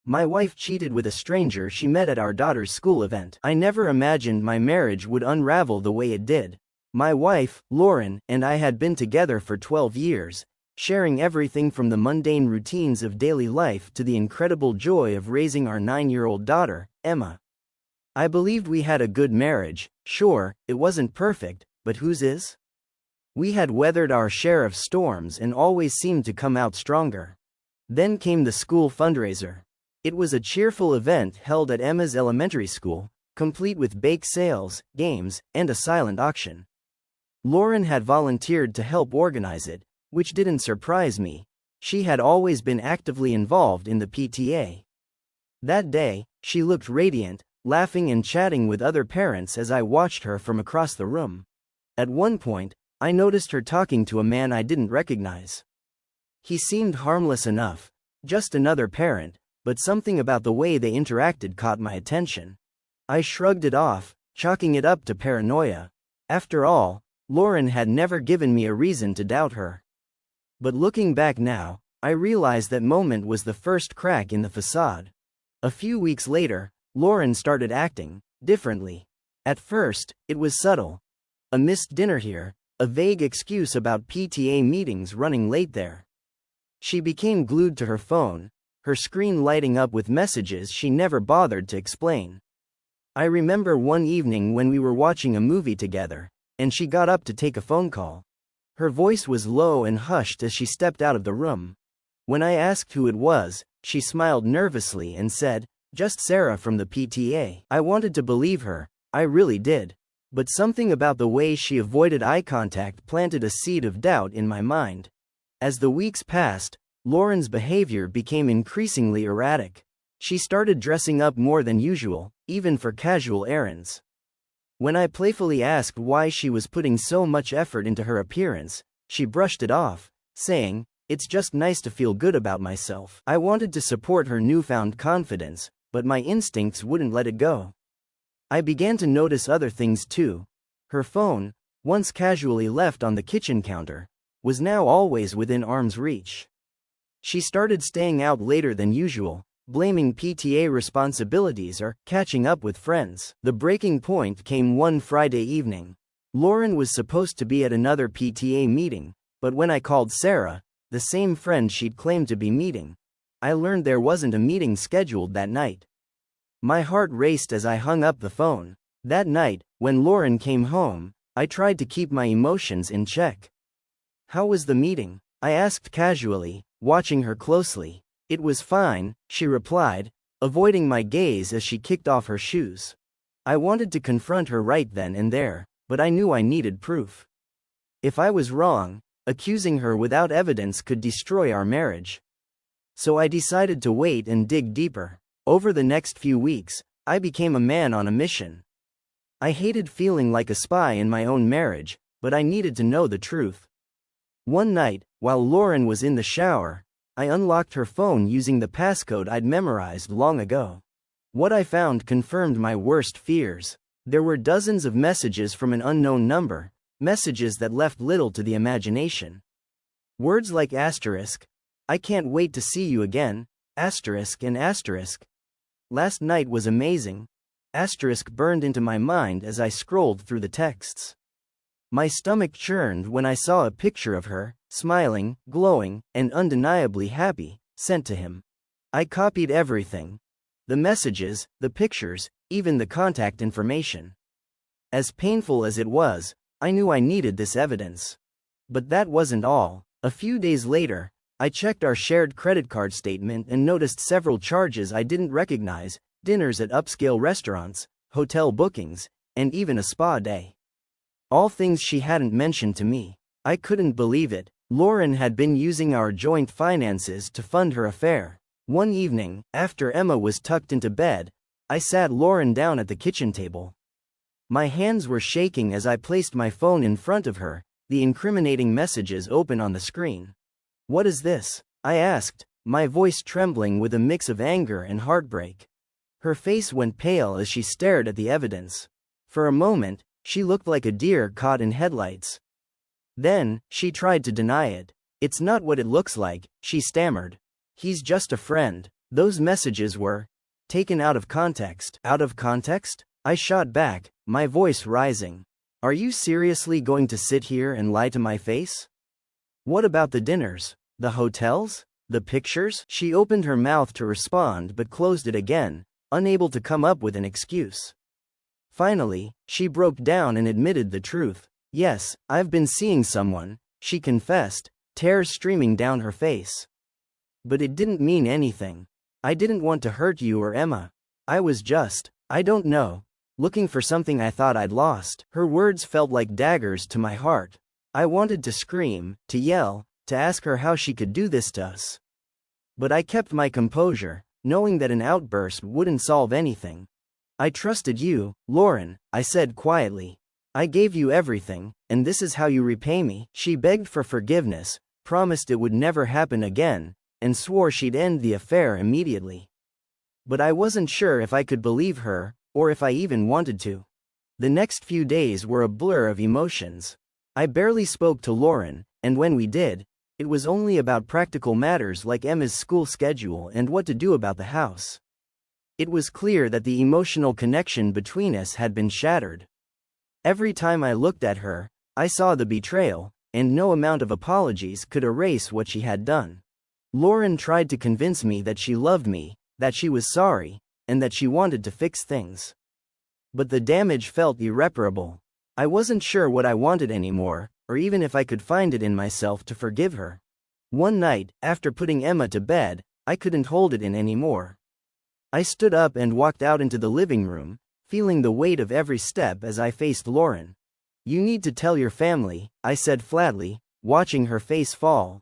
My wife cheated with a stranger she met at our daughter's school event. I never imagined my marriage would unravel the way it did. My wife, Lauren, and I had been together for 12 years, sharing everything from the mundane routines of daily life to the incredible joy of raising our 9-year-old daughter, Emma. I believed we had a good marriage. Sure, it wasn't perfect, but whose is? We had weathered our share of storms and always seemed to come out stronger. Then came the school fundraiser. It was a cheerful event held at Emma's elementary school, complete with bake sales, games, and a silent auction. Lauren had volunteered to help organize it, which didn't surprise me. She had always been actively involved in the PTA. That day, she looked radiant, laughing and chatting with other parents as I watched her from across the room. At one point, I noticed her talking to a man I didn't recognize. He seemed harmless enough, just another parent, but something about the way they interacted caught my attention. I shrugged it off, chalking it up to paranoia. After all, Lauren had never given me a reason to doubt her. But looking back now, I realized that moment was the first crack in the facade. A few weeks later, Lauren started acting differently. At first, it was subtle. A missed dinner here, a vague excuse about PTA meetings running late there. She became glued to her phone, her screen lighting up with messages she never bothered to explain. I remember one evening when we were watching a movie together, and she got up to take a phone call. Her voice was low and hushed as she stepped out of the room. When I asked who it was, she smiled nervously and said, "Just Sarah from the PTA." I wanted to believe her, I really did. But something about the way she avoided eye contact planted a seed of doubt in my mind. As the weeks passed, Lauren's behavior became increasingly erratic. She started dressing up more than usual, even for casual errands. When I playfully asked why she was putting so much effort into her appearance, she brushed it off, saying, "It's just nice to feel good about myself." I wanted to support her newfound confidence, but my instincts wouldn't let it go. I began to notice other things too. Her phone, once casually left on the kitchen counter, was now always within arm's reach. She started staying out later than usual, blaming PTA responsibilities or catching up with friends. The breaking point came one Friday evening. Lauren was supposed to be at another PTA meeting, but when I called Sarah, the same friend she'd claimed to be meeting, I learned there wasn't a meeting scheduled that night. My heart raced as I hung up the phone. That night, when Lauren came home, I tried to keep my emotions in check. "How was the meeting?" I asked casually, watching her closely. "It was fine," she replied, avoiding my gaze as she kicked off her shoes. I wanted to confront her right then and there, but I knew I needed proof. If I was wrong, accusing her without evidence could destroy our marriage. So I decided to wait and dig deeper. Over the next few weeks, I became a man on a mission. I hated feeling like a spy in my own marriage, but I needed to know the truth. One night, while Lauren was in the shower, I unlocked her phone using the passcode I'd memorized long ago. What I found confirmed my worst fears. There were dozens of messages from an unknown number, messages that left little to the imagination. Words like asterisk, "I can't wait to see you again," asterisk and asterisk. "Last night was amazing," asterisk burned into my mind as I scrolled through the texts. My stomach churned when I saw a picture of her, smiling, glowing, and undeniably happy, sent to him. I copied everything. The messages, the pictures, even the contact information. As painful as it was, I knew I needed this evidence. But that wasn't all. A few days later, I checked our shared credit card statement and noticed several charges I didn't recognize: dinners at upscale restaurants, hotel bookings, and even a spa day. All things she hadn't mentioned to me. I couldn't believe it. Lauren had been using our joint finances to fund her affair. One evening, after Emma was tucked into bed, I sat Lauren down at the kitchen table. My hands were shaking as I placed my phone in front of her, the incriminating messages open on the screen. "What is this?" I asked, my voice trembling with a mix of anger and heartbreak. Her face went pale as she stared at the evidence. For a moment, she looked like a deer caught in headlights. Then, she tried to deny it. "It's not what it looks like," she stammered. "He's just a friend." Those messages were taken out of context. Out of context? I shot back, my voice rising. Are you seriously going to sit here and lie to my face? What about the dinners? The hotels? The pictures? She opened her mouth to respond but closed it again, unable to come up with an excuse. Finally, she broke down and admitted the truth. Yes, I've been seeing someone, she confessed, tears streaming down her face. But it didn't mean anything. I didn't want to hurt you or Emma. I was just, I don't know, looking for something I thought I'd lost. Her words felt like daggers to my heart. I wanted to scream, to yell, to ask her how she could do this to us. But I kept my composure, knowing that an outburst wouldn't solve anything. I trusted you, Lauren, I said quietly. I gave you everything, and this is how you repay me. She begged for forgiveness, promised it would never happen again, and swore she'd end the affair immediately. But I wasn't sure if I could believe her, or if I even wanted to. The next few days were a blur of emotions. I barely spoke to Lauren, and when we did, it was only about practical matters like Emma's school schedule and what to do about the house. It was clear that the emotional connection between us had been shattered. Every time I looked at her, I saw the betrayal, and no amount of apologies could erase what she had done. Lauren tried to convince me that she loved me, that she was sorry, and that she wanted to fix things. But the damage felt irreparable. I wasn't sure what I wanted anymore, or even if I could find it in myself to forgive her. One night, after putting Emma to bed, I couldn't hold it in anymore. I stood up and walked out into the living room, feeling the weight of every step as I faced Lauren. You need to tell your family, I said flatly, watching her face fall.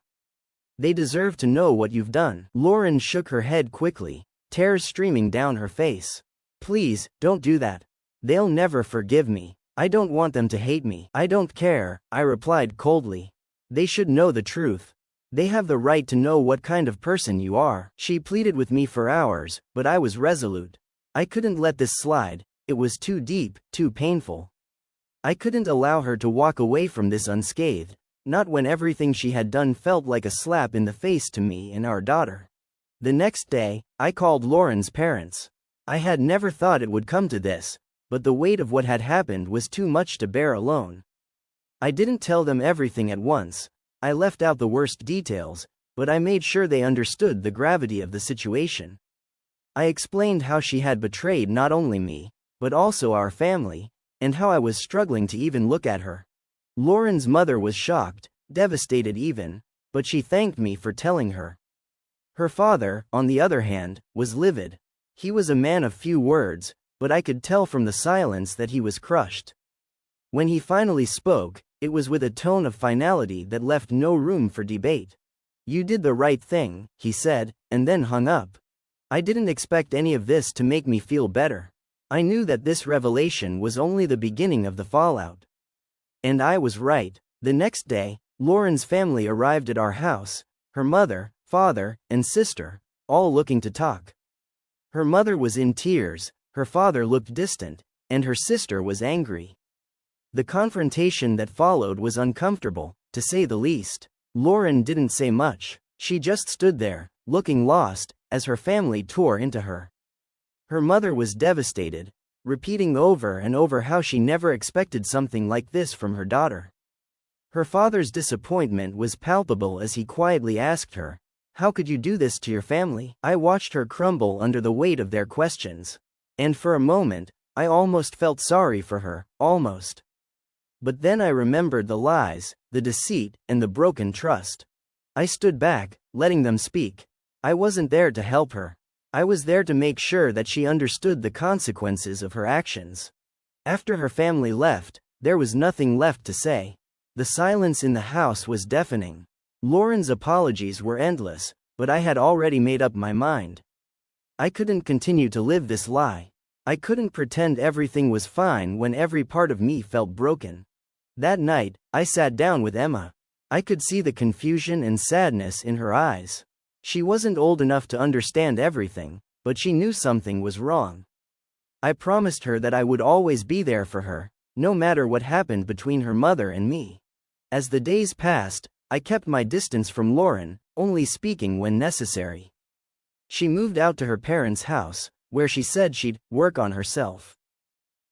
They deserve to know what you've done. Lauren shook her head quickly, tears streaming down her face. Please, don't do that. They'll never forgive me. I don't want them to hate me. I don't care, I replied coldly. They should know the truth. They have the right to know what kind of person you are. She pleaded with me for hours, but I was resolute. I couldn't let this slide. It was too deep, too painful. I couldn't allow her to walk away from this unscathed, not when everything she had done felt like a slap in the face to me and our daughter. The next day, I called Lauren's parents. I had never thought it would come to this, but the weight of what had happened was too much to bear alone. I didn't tell them everything at once. I left out the worst details, but I made sure they understood the gravity of the situation. I explained how she had betrayed not only me, but also our family, and how I was struggling to even look at her. Lauren's mother was shocked, devastated even, but she thanked me for telling her. Her father, on the other hand, was livid. He was a man of few words, but I could tell from the silence that he was crushed. When he finally spoke, it was with a tone of finality that left no room for debate. You did the right thing, he said, and then hung up. I didn't expect any of this to make me feel better. I knew that this revelation was only the beginning of the fallout. And I was right. The next day, Lauren's family arrived at our house, her mother, father, and sister, all looking to talk. Her mother was in tears, her father looked distant, and her sister was angry. The confrontation that followed was uncomfortable, to say the least. Lauren didn't say much. She just stood there, looking lost, as her family tore into her. Her mother was devastated, repeating over and over how she never expected something like this from her daughter. Her father's disappointment was palpable as he quietly asked her, "How could you do this to your family?" I watched her crumble under the weight of their questions. And for a moment, I almost felt sorry for her, almost. But then I remembered the lies, the deceit, and the broken trust. I stood back, letting them speak. I wasn't there to help her. I was there to make sure that she understood the consequences of her actions. After her family left, there was nothing left to say. The silence in the house was deafening. Lauren's apologies were endless, but I had already made up my mind. I couldn't continue to live this lie. I couldn't pretend everything was fine when every part of me felt broken. That night, I sat down with Emma. I could see the confusion and sadness in her eyes. She wasn't old enough to understand everything, but she knew something was wrong. I promised her that I would always be there for her, no matter what happened between her mother and me. As the days passed, I kept my distance from Lauren, only speaking when necessary. She moved out to her parents' house, where she said she'd work on herself.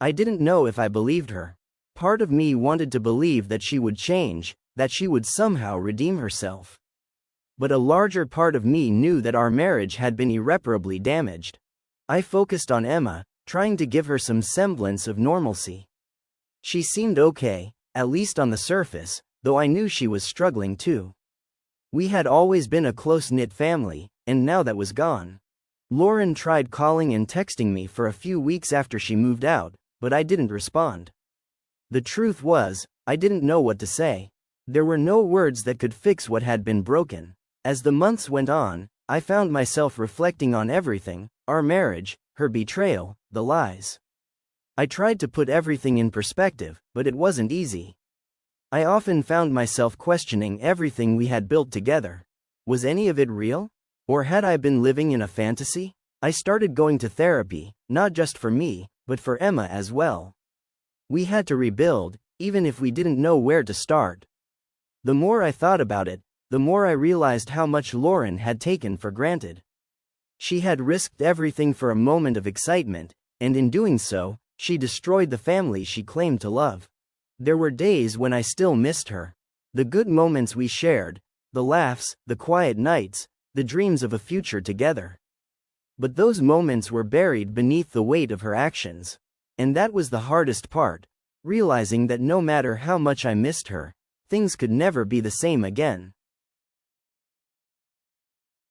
I didn't know if I believed her. Part of me wanted to believe that she would change, that she would somehow redeem herself. But a larger part of me knew that our marriage had been irreparably damaged. I focused on Emma, trying to give her some semblance of normalcy. She seemed okay, at least on the surface, though I knew she was struggling too. We had always been a close-knit family, and now that was gone. Lauren tried calling and texting me for a few weeks after she moved out, but I didn't respond. The truth was, I didn't know what to say. There were no words that could fix what had been broken. As the months went on, I found myself reflecting on everything: our marriage, her betrayal, the lies. I tried to put everything in perspective, but it wasn't easy. I often found myself questioning everything we had built together. Was any of it real? Or had I been living in a fantasy? I started going to therapy, not just for me, but for Emma as well. We had to rebuild, even if we didn't know where to start. The more I thought about it, the more I realized how much Lauren had taken for granted. She had risked everything for a moment of excitement, and in doing so, she destroyed the family she claimed to love. There were days when I still missed her. The good moments we shared, the laughs, the quiet nights, the dreams of a future together. But those moments were buried beneath the weight of her actions. And that was the hardest part, realizing that no matter how much I missed her, things could never be the same again.